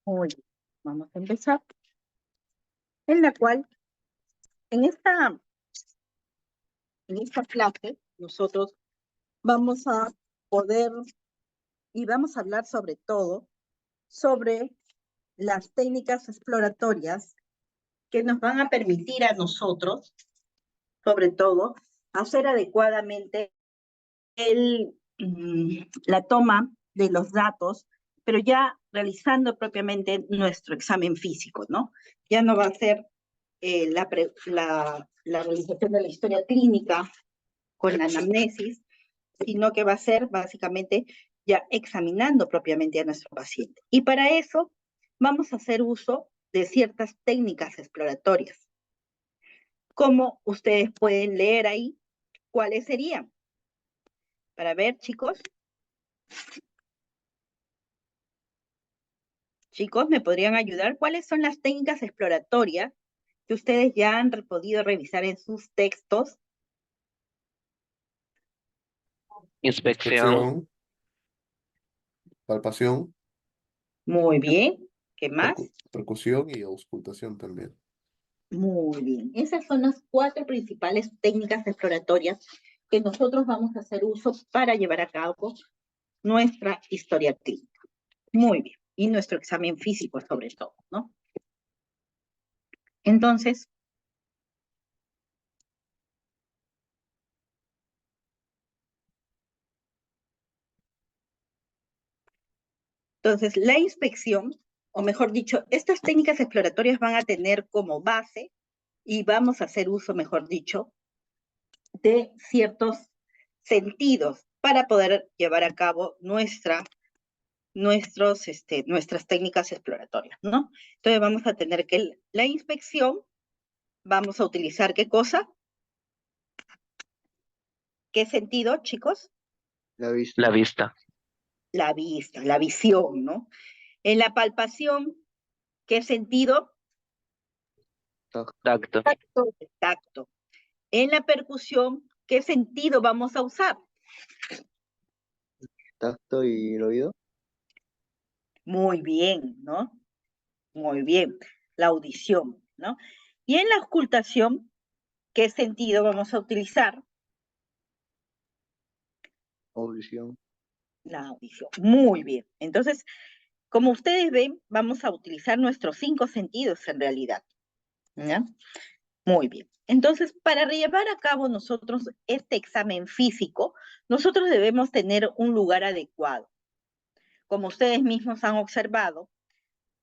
Muy bien. Vamos a empezar. En la cual, en esta clase, nosotros vamos a poder y vamos a hablar sobre todo sobre las técnicas exploratorias que nos van a permitir a nosotros, sobre todo, hacer adecuadamente la toma de los datos, pero ya realizando propiamente nuestro examen físico, ¿no? Ya no va a ser la realización de la historia clínica con la anamnesis, sino que va a ser básicamente ya examinando propiamente a nuestro paciente. Y para eso vamos a hacer uso de ciertas técnicas exploratorias. Como ustedes pueden leer ahí, ¿cuáles serían? Para ver, chicos. Chicos, ¿me podrían ayudar? ¿Cuáles son las técnicas exploratorias que ustedes ya han podido revisar en sus textos? Inspección, palpación, Muy bien. ¿Qué más? percusión y auscultación también. Muy bien. Esas son las 4 principales técnicas exploratorias que nosotros vamos a hacer uso para llevar a cabo nuestra historia clínica. Muy bien. Y nuestro examen físico sobre todo, ¿no? Entonces, la inspección, o mejor dicho, estas técnicas exploratorias van a tener como base y vamos a hacer uso, mejor dicho, de ciertos sentidos para poder llevar a cabo nuestras técnicas exploratorias, ¿no? Entonces vamos a tener que la inspección, vamos a utilizar ¿qué cosa? ¿Qué sentido, chicos? La vista. La vista. La vista, la visión, ¿no? En la palpación, ¿qué sentido? Tacto. Tacto. Tacto. En la percusión, ¿qué sentido vamos a usar? Tacto y el oído. Muy bien, ¿no? Muy bien. La audición, ¿no? Y en la auscultación, ¿qué sentido vamos a utilizar? Audición. La audición. Muy bien. Entonces, como ustedes ven, vamos a utilizar nuestros 5 sentidos en realidad. ¿Ya? Muy bien. Entonces, para llevar a cabo nosotros este examen físico, nosotros debemos tener un lugar adecuado. Como ustedes mismos han observado,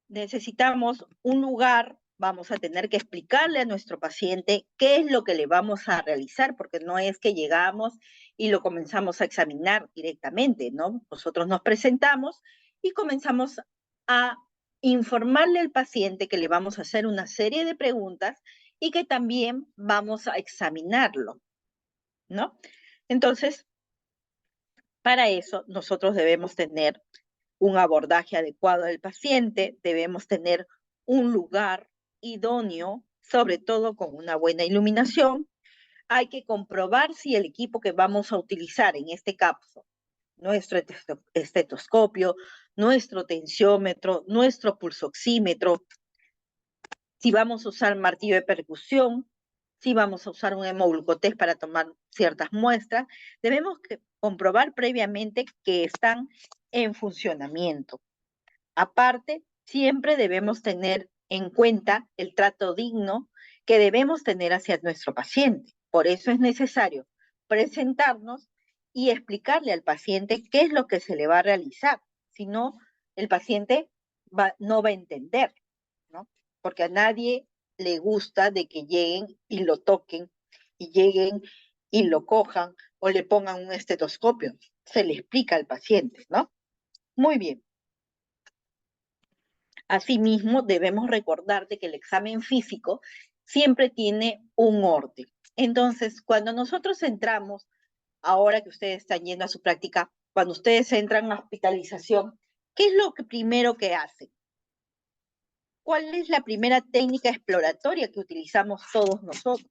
necesitamos un lugar, vamos a tener que explicarle a nuestro paciente qué es lo que le vamos a realizar, porque no es que llegamos y lo comenzamos a examinar directamente, ¿no? Nosotros nos presentamos y comenzamos a informarle al paciente que le vamos a hacer una serie de preguntas y que también vamos a examinarlo, ¿no? Entonces, para eso nosotros debemos tener un abordaje adecuado del paciente, debemos tener un lugar idóneo, sobre todo con una buena iluminación. Hay que comprobar si el equipo que vamos a utilizar, en este caso, nuestro estetoscopio, nuestro tensiómetro, nuestro pulsoxímetro, si vamos a usar martillo de percusión, si vamos a usar un hemoglucotest para tomar ciertas muestras, debemos comprobar previamente que están en funcionamiento. Aparte, siempre debemos tener en cuenta el trato digno que debemos tener hacia nuestro paciente. Por eso es necesario presentarnos y explicarle al paciente qué es lo que se le va a realizar. Si no, el paciente no va a entender, ¿no? Porque a nadie le gusta de que lleguen y lo toquen, y lleguen y lo cojan o le pongan un estetoscopio. Se le explica al paciente, ¿no? Muy bien. Asimismo, debemos recordar de que el examen físico siempre tiene un orden. Entonces, cuando nosotros entramos, ahora que ustedes están yendo a su práctica, cuando ustedes entran a hospitalización, ¿qué es lo primero que hacen? ¿Cuál es la primera técnica exploratoria que utilizamos todos nosotros?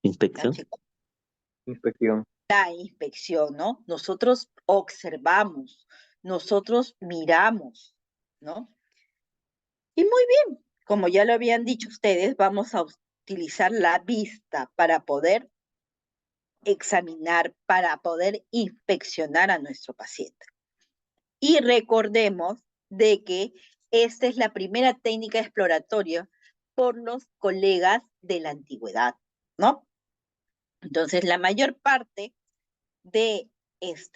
Inspección. Inspección. La inspección, ¿no? Nosotros observamos, nosotros miramos, ¿no? Y muy bien, como ya lo habían dicho ustedes, vamos a utilizar la vista para poder examinar, para poder inspeccionar a nuestro paciente. Y recordemos de que esta es la primera técnica exploratoria por los colegas de la antigüedad, ¿no? Entonces, la mayor parte de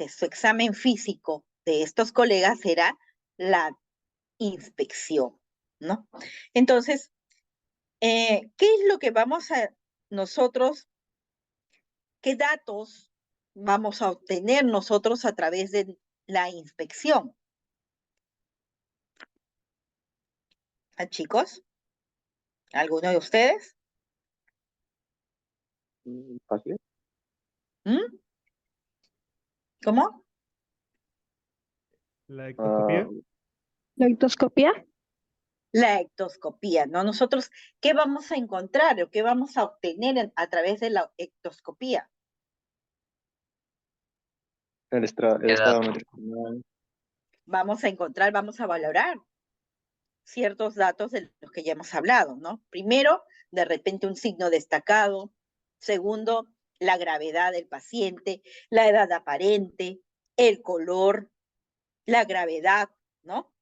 su examen físico de estos colegas era la inspección, ¿no? Entonces, ¿qué es lo que vamos a nosotros, qué datos vamos a obtener nosotros a través de la inspección? ¿Ah, chicos? ¿Alguno de ustedes? Fácil. ¿Mm? ¿Cómo? La ectoscopía. ¿La ectoscopía? La ectoscopía, ¿no? Nosotros, ¿qué vamos a encontrar o qué vamos a obtener a través de la ectoscopía? El estado nutricional. Vamos a encontrar, vamos a valorar ciertos datos de los que ya hemos hablado, ¿no? Primero, de repente un signo destacado. Segundo, la gravedad del paciente, la edad aparente, el color, la gravedad, ¿no?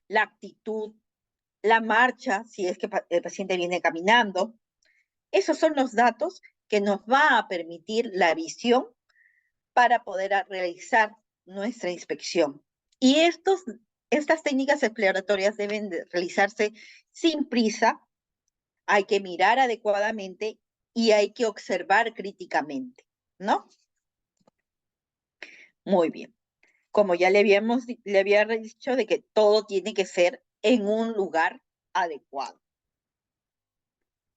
La actitud, la marcha, si es que el paciente viene caminando. Esos son los datos que nos va a permitir la visión para poder realizar nuestra inspección. Y estas técnicas exploratorias deben de realizarse sin prisa, hay que mirar adecuadamente y hay que observar críticamente, ¿no? Muy bien. Como ya le había dicho de que todo tiene que ser en un lugar adecuado.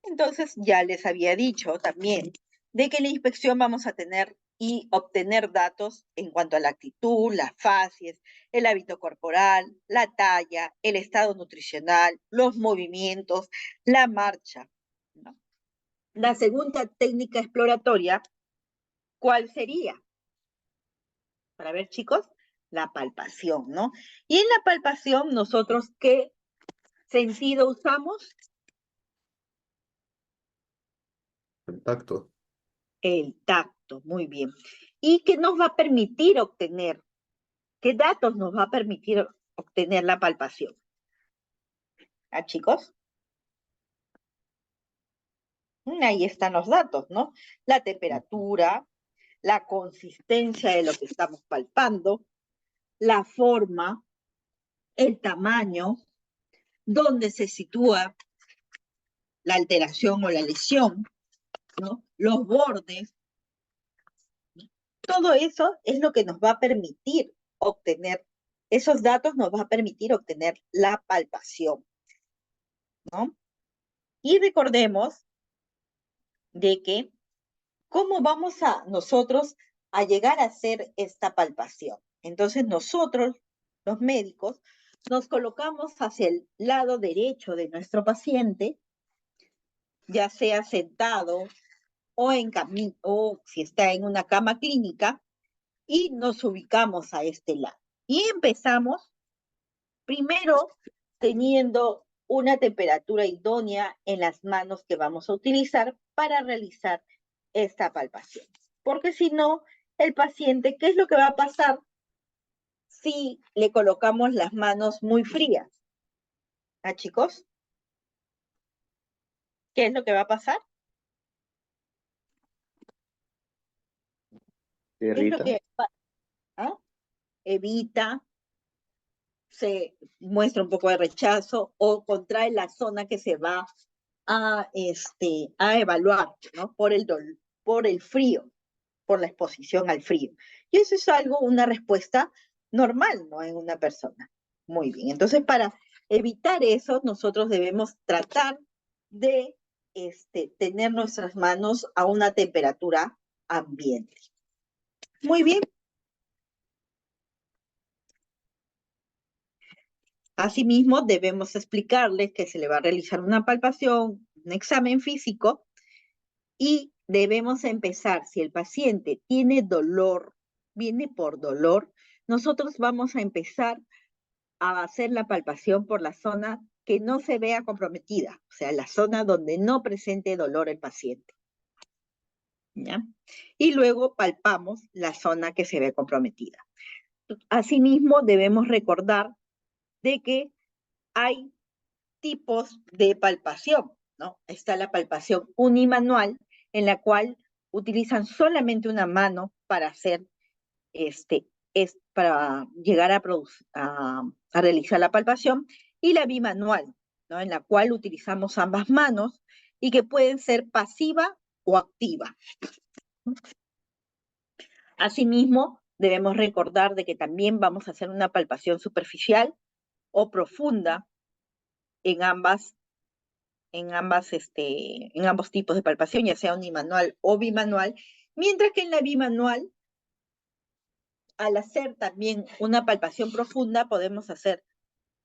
Entonces ya les había dicho también de que en la inspección vamos a tener y obtener datos en cuanto a la actitud, las facies, el hábito corporal, la talla, el estado nutricional, los movimientos, la marcha, ¿no? La segunda técnica exploratoria, ¿cuál sería? Para ver, chicos, la palpación, ¿no? Y en la palpación, nosotros, ¿qué sentido usamos? El tacto. El tacto, muy bien. ¿Y qué nos va a permitir obtener? ¿Qué datos nos va a permitir obtener la palpación? ¿Ah, chicos? Ahí están los datos, ¿no? La temperatura, la consistencia de lo que estamos palpando, la forma, el tamaño, dónde se sitúa la alteración o la lesión, ¿no? Los bordes. Todo eso es lo que nos va a permitir obtener, esos datos nos va a permitir obtener la palpación, ¿no? Y recordemos de que cómo vamos a nosotros a llegar a hacer esta palpación. Entonces nosotros, los médicos, nos colocamos hacia el lado derecho de nuestro paciente, ya sea sentado o o si está en una cama clínica, y nos ubicamos a este lado. Y empezamos primero teniendo una temperatura idónea en las manos que vamos a utilizar para realizar esta palpación. Porque si no, el paciente, ¿qué es lo que va a pasar si le colocamos las manos muy frías? ¿Ah, chicos? ¿Qué es lo que va a pasar? ¿Qué es lo que ¿ah? Evita, se muestra un poco de rechazo o contrae la zona que se va a evaluar, ¿no? Por el frío, por la exposición al frío. Y eso es algo, una respuesta normal, ¿no? En una persona. Muy bien. Entonces, para evitar eso, nosotros debemos tratar de tener nuestras manos a una temperatura ambiente. Muy bien. Asimismo, debemos explicarles que se le va a realizar una palpación, un examen físico, y debemos empezar, si el paciente tiene dolor, viene por dolor, nosotros vamos a empezar a hacer la palpación por la zona que no se vea comprometida, o sea, la zona donde no presente dolor el paciente. ¿Ya? Y luego palpamos la zona que se ve comprometida. Asimismo, debemos recordar de que hay tipos de palpación, ¿no? Está la palpación unimanual, en la cual utilizan solamente una mano para hacer para llegar a realizar la palpación, y la bimanual, ¿no? En la cual utilizamos ambas manos y que pueden ser pasiva o activa. Asimismo, debemos recordar de que también vamos a hacer una palpación superficial o profunda en ambos tipos de palpación, ya sea unimanual o bimanual, mientras que en la bimanual, al hacer también una palpación profunda, podemos hacer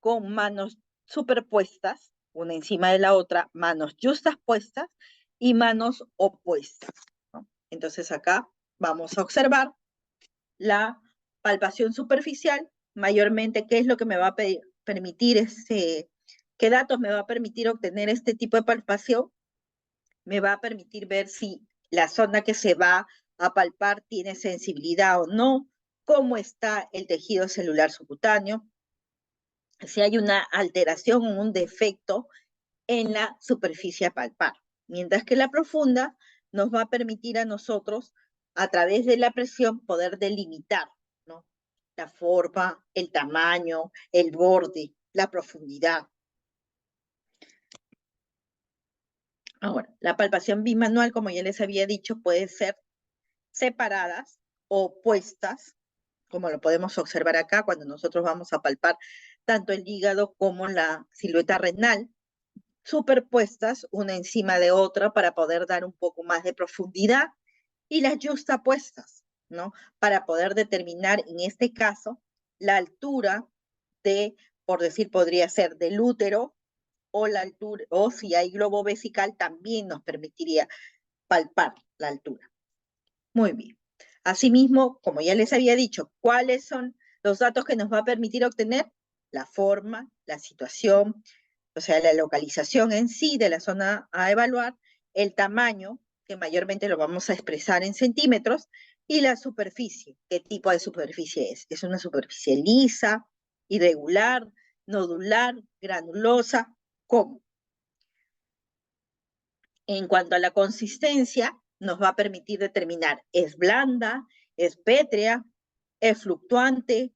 con manos superpuestas, una encima de la otra, manos yuxtapuestas y manos opuestas, ¿no? Entonces acá vamos a observar la palpación superficial, mayormente, ¿qué es lo que me va a permitir qué datos me va a permitir obtener este tipo de palpación? Me va a permitir ver si la zona que se va a palpar tiene sensibilidad o no, cómo está el tejido celular subcutáneo, si hay una alteración o un defecto en la superficie a palpar. Mientras que la profunda nos va a permitir a nosotros, a través de la presión, poder delimitar, ¿no? La forma, el tamaño, el borde, la profundidad. Ahora, la palpación bimanual, como ya les había dicho, puede ser separadas o opuestas, como lo podemos observar acá cuando nosotros vamos a palpar tanto el hígado como la silueta renal, superpuestas una encima de otra para poder dar un poco más de profundidad, y las yuxtapuestas, ¿no? Para poder determinar, en este caso, la altura de, por decir, podría ser del útero, o la altura, o si hay globo vesical, también nos permitiría palpar la altura. Muy bien. Asimismo, como ya les había dicho, ¿cuáles son los datos que nos va a permitir obtener? La forma, la situación, o sea, la localización en sí de la zona a evaluar, el tamaño, que mayormente lo vamos a expresar en centímetros, y la superficie. ¿Qué tipo de superficie es? ¿Es una superficie lisa, irregular, nodular, granulosa? ¿Cómo? En cuanto a la consistencia, nos va a permitir determinar, ¿es blanda, es pétrea, es fluctuante,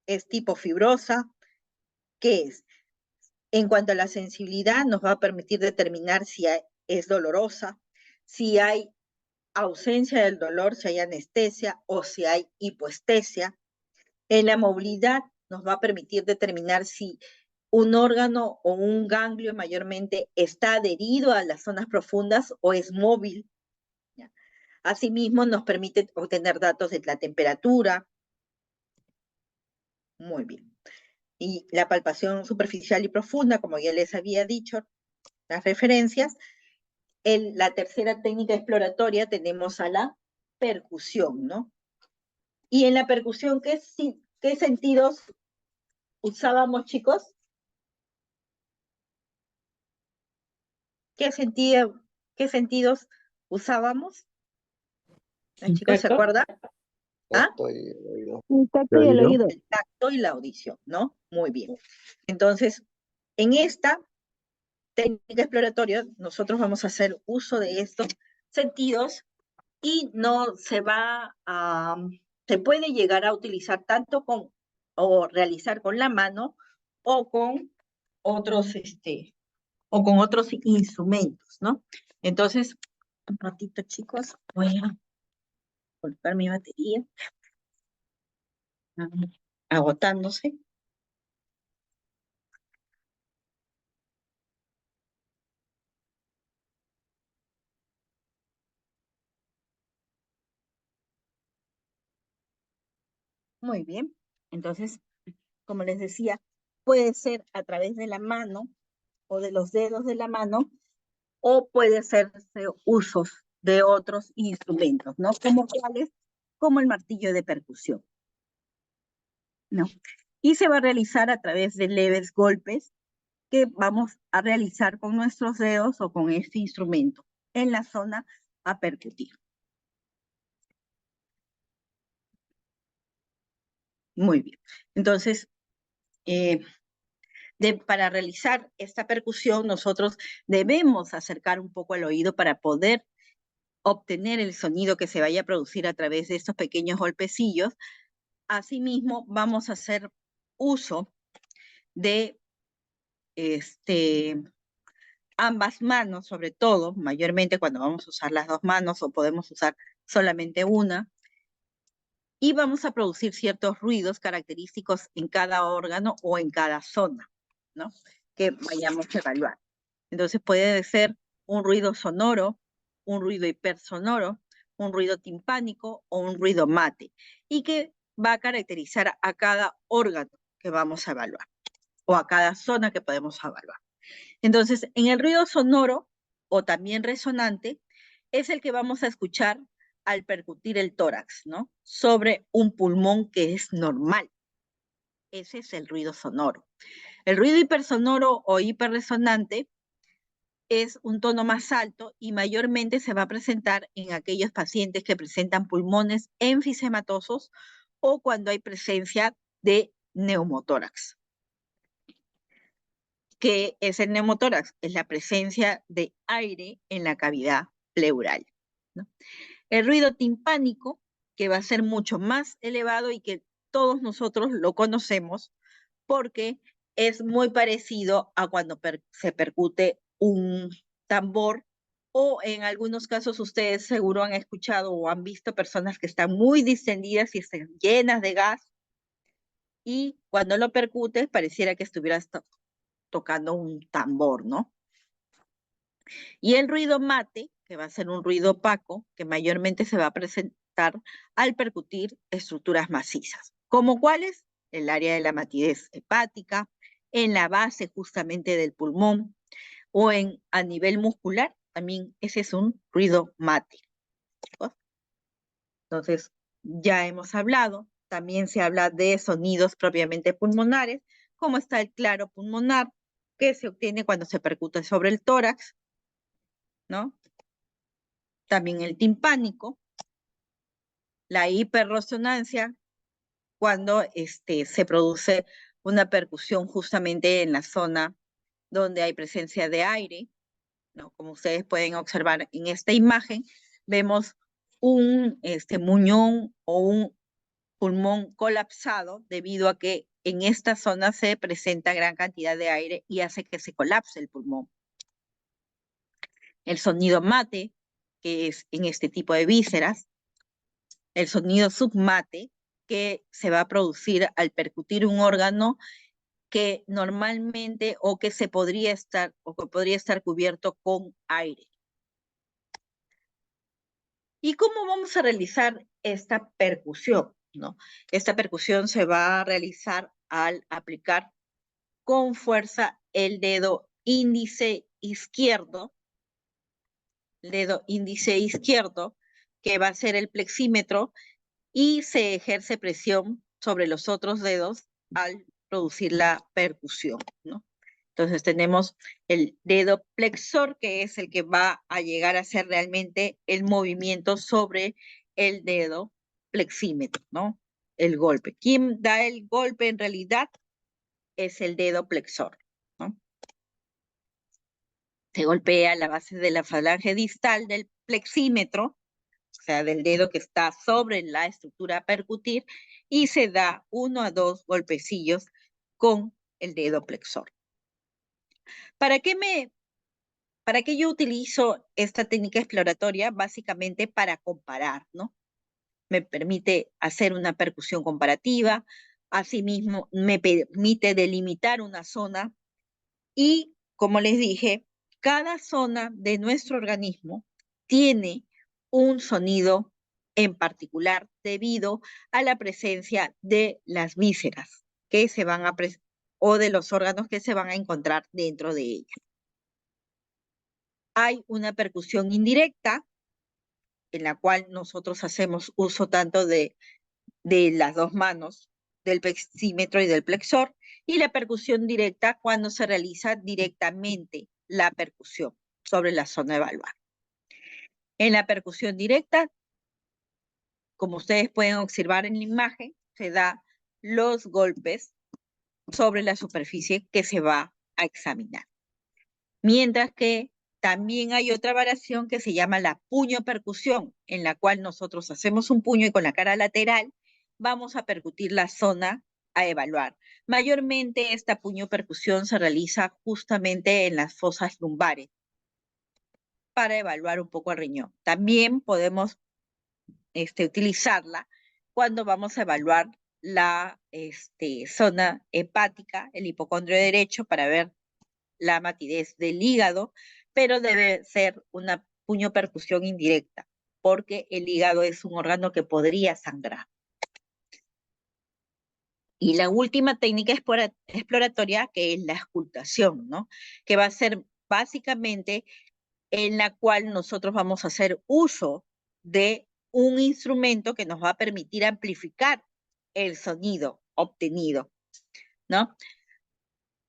es tipo fibrosa? ¿Qué es? En cuanto a la sensibilidad, nos va a permitir determinar si es dolorosa, si hay ausencia del dolor, si hay anestesia o si hay hipoestesia. En la movilidad, nos va a permitir determinar si un órgano o un ganglio mayormente está adherido a las zonas profundas o es móvil. Asimismo, nos permite obtener datos de la temperatura. Muy bien. Y la palpación superficial y profunda, como ya les había dicho, las referencias. La tercera técnica exploratoria tenemos a la percusión, ¿no? Y en la percusión, ¿qué sentidos usábamos, chicos? ¿Qué sentidos usábamos? ¿Los chicos se acuerdan? ¿Ah? Tacto y oído. El tacto y el oído. El tacto y la audición, ¿no? Muy bien. Entonces, en esta técnica exploratoria, nosotros vamos a hacer uso de estos sentidos y no se se puede llegar a utilizar tanto o realizar con la mano o con otros, instrumentos, ¿no? Entonces, un ratito, chicos, voy a colocar mi batería. Agotándose. Muy bien. Entonces, como les decía, puede ser a través de la mano o de los dedos de la mano, o puede ser usos de otros instrumentos, ¿no? Como cuáles, como el martillo de percusión. ¿no? Y se va a realizar a través de leves golpes que vamos a realizar con nuestros dedos o con este instrumento en la zona a percutir. Muy bien. Entonces, para realizar esta percusión, nosotros debemos acercar un poco el oído para poder obtener el sonido que se vaya a producir a través de estos pequeños golpecillos. Asimismo, vamos a hacer uso de ambas manos, sobre todo, mayormente cuando vamos a usar las dos manos o podemos usar solamente una, y vamos a producir ciertos ruidos característicos en cada órgano o en cada zona, ¿no? Que vayamos a evaluar. Entonces puede ser un ruido sonoro, un ruido hipersonoro, un ruido timpánico o un ruido mate, y que va a caracterizar a cada órgano que vamos a evaluar o a cada zona que podemos evaluar. Entonces, en el ruido sonoro o también resonante es el que vamos a escuchar al percutir el tórax, ¿no? Sobre un pulmón que es normal. Ese es el ruido sonoro. El ruido hipersonoro o hiperresonante es un tono más alto y mayormente se va a presentar en aquellos pacientes que presentan pulmones enfisematosos o cuando hay presencia de neumotórax. ¿Qué es el neumotórax? Es la presencia de aire en la cavidad pleural, ¿no? El ruido timpánico, que va a ser mucho más elevado y que todos nosotros lo conocemos porque es muy parecido a cuando se percute un tambor, o en algunos casos ustedes seguro han escuchado o han visto personas que están muy distendidas y están llenas de gas, y cuando lo percutes pareciera que estuvieras tocando un tambor, ¿no? Y el ruido mate, que va a ser un ruido opaco, que mayormente se va a presentar al percutir estructuras macizas. ¿Como cuáles? El área de la matidez hepática, en la base justamente del pulmón, o a nivel muscular, también ese es un ruido mate. Entonces, ya hemos hablado, también se habla de sonidos propiamente pulmonares, como está el claro pulmonar, que se obtiene cuando se percute sobre el tórax, ¿no? También el timpánico, la hiperresonancia, cuando se produce una percusión justamente en la zona donde hay presencia de aire, ¿no? Como ustedes pueden observar en esta imagen, vemos un muñón o un pulmón colapsado debido a que en esta zona se presenta gran cantidad de aire y hace que se colapse el pulmón. El sonido mate, que es en este tipo de vísceras, el sonido submate, que se va a producir al percutir un órgano que normalmente o que podría estar cubierto con aire. ¿Y cómo vamos a realizar esta percusión? ¿No? Esta percusión se va a realizar al aplicar con fuerza el dedo índice izquierdo, que va a ser el plexímetro, y se ejerce presión sobre los otros dedos al producir la percusión, ¿no? Entonces tenemos el dedo flexor, que es el que va a llegar a hacer realmente el movimiento sobre el dedo flexímetro, ¿no? El golpe. ¿Quién da el golpe en realidad? Es el dedo flexor, ¿no? Se golpea la base de la falange distal del flexímetro, o sea, del dedo que está sobre la estructura a percutir, y se da 1 a 2 golpecillos con el dedo flexor. ¿Para qué yo utilizo esta técnica exploratoria? Básicamente para comparar, ¿no? Me permite hacer una percusión comparativa, asimismo me permite delimitar una zona y, como les dije, cada zona de nuestro organismo tiene un sonido en particular debido a la presencia de las vísceras que se van a o de los órganos que se van a encontrar dentro de ella. Hay una percusión indirecta en la cual nosotros hacemos uso tanto de las dos manos, del pexímetro y del plexor, y la percusión directa cuando se realiza directamente la percusión sobre la zona a evaluar. En la percusión directa, como ustedes pueden observar en la imagen, se da los golpes sobre la superficie que se va a examinar. Mientras que también hay otra variación que se llama la puño percusión, en la cual nosotros hacemos un puño y con la cara lateral vamos a percutir la zona a evaluar. Mayormente esta puño percusión se realiza justamente en las fosas lumbares para evaluar un poco el riñón. También podemos utilizarla cuando vamos a evaluar la zona hepática, el hipocondrio derecho, para ver la matidez del hígado, pero debe ser una puño percusión indirecta, porque el hígado es un órgano que podría sangrar. Y la última técnica exploratoria, que es la auscultación, ¿no? Que va a ser básicamente en la cual nosotros vamos a hacer uso de un instrumento que nos va a permitir amplificar el sonido obtenido, ¿no?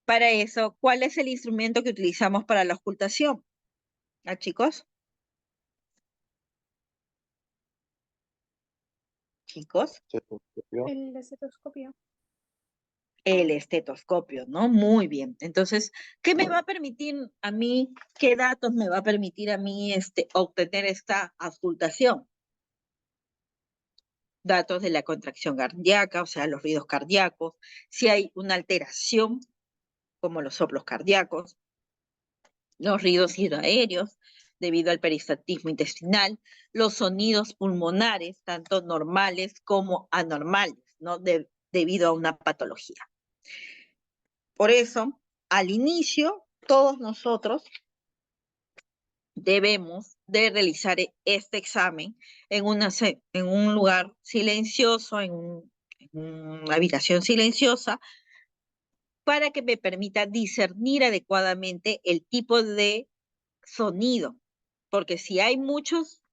Para eso, ¿cuál es el instrumento que utilizamos para la auscultación? ¿Ah, chicos? Chicos, El estetoscopio. el estetoscopio, ¿no? Muy bien. Entonces, ¿qué me va a permitir a mí, qué datos me va a permitir a mí obtener esta auscultación? Datos de la contracción cardíaca, o sea, los ruidos cardíacos, si hay una alteración, como los soplos cardíacos, los ruidos hidroaéreos, debido al peristaltismo intestinal, los sonidos pulmonares, tanto normales como anormales, ¿no? Debido a una patología. Por eso, al inicio, todos nosotros debemos de realizar este examen en un lugar silencioso, en una habitación silenciosa, para que me permita discernir adecuadamente el tipo de sonido. Porque si hay muchos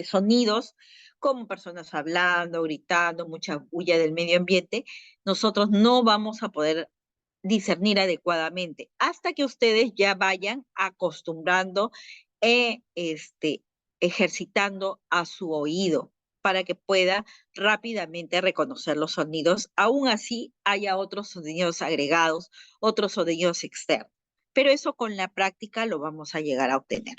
sonidos, como personas hablando, gritando, mucha bulla del medio ambiente, nosotros no vamos a poder discernir adecuadamente hasta que ustedes ya vayan acostumbrando ejercitando a su oído para que pueda rápidamente reconocer los sonidos. Aún así, haya otros sonidos agregados, otros sonidos externos. Pero eso con la práctica lo vamos a llegar a obtener.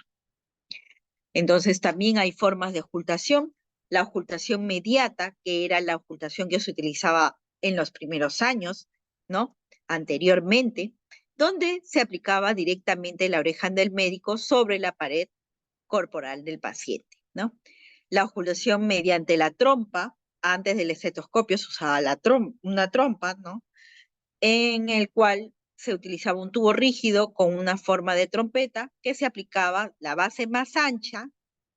Entonces, también hay formas de auscultación. La auscultación mediata, que era la auscultación que se utilizaba en los primeros años, ¿no? Anteriormente, donde se aplicaba directamente la oreja del médico sobre la pared corporal del paciente, ¿no? La auscultación mediante la trompa, antes del estetoscopio se usaba una trompa, ¿no? En el cual se utilizaba un tubo rígido con una forma de trompeta que se aplicaba la base más ancha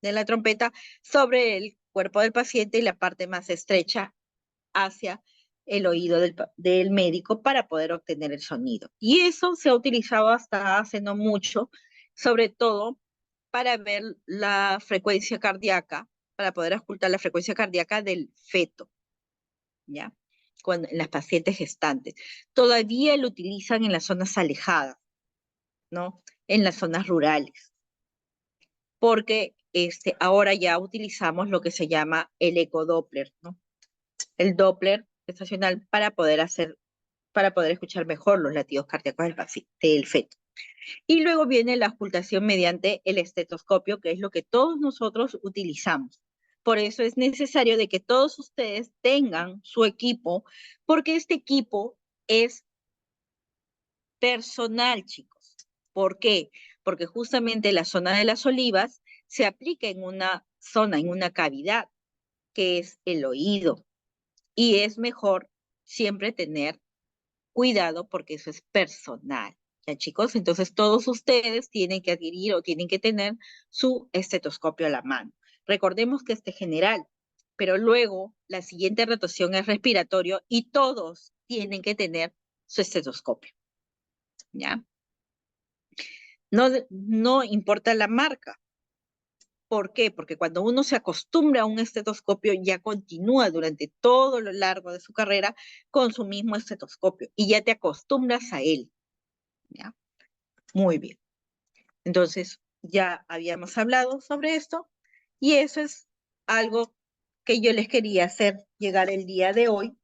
de la trompeta sobre el cuerpo del paciente y la parte más estrecha hacia el oído del médico para poder obtener el sonido. Y eso se ha utilizado hasta hace no mucho, sobre todo para ver la frecuencia cardíaca, para poder auscultar la frecuencia cardíaca del feto, ¿ya? En las pacientes gestantes. Todavía lo utilizan en las zonas alejadas, ¿no? En las zonas rurales. Porque ahora ya utilizamos lo que se llama el ecodoppler, ¿no? El Doppler estacional para poder escuchar mejor los latidos cardíacos del feto. Y luego viene la auscultación mediante el estetoscopio, que es lo que todos nosotros utilizamos. Por eso es necesario de que todos ustedes tengan su equipo, porque este equipo es personal, chicos. ¿Por qué? Porque justamente la zona de las olivas se aplica en una zona, en una cavidad, que es el oído. Y es mejor siempre tener cuidado porque eso es personal. ¿Ya, chicos? Entonces todos ustedes tienen que adquirir o tienen que tener su estetoscopio a la mano. Recordemos que este es general, pero luego la siguiente rotación es respiratorio y todos tienen que tener su estetoscopio. ¿Ya? No importa la marca. ¿Por qué? Porque cuando uno se acostumbra a un estetoscopio, ya continúa durante todo lo largo de su carrera con su mismo estetoscopio y ya te acostumbras a él. ¿Ya? Muy bien. Entonces, ya habíamos hablado sobre esto y eso es algo que yo les quería hacer llegar el día de hoy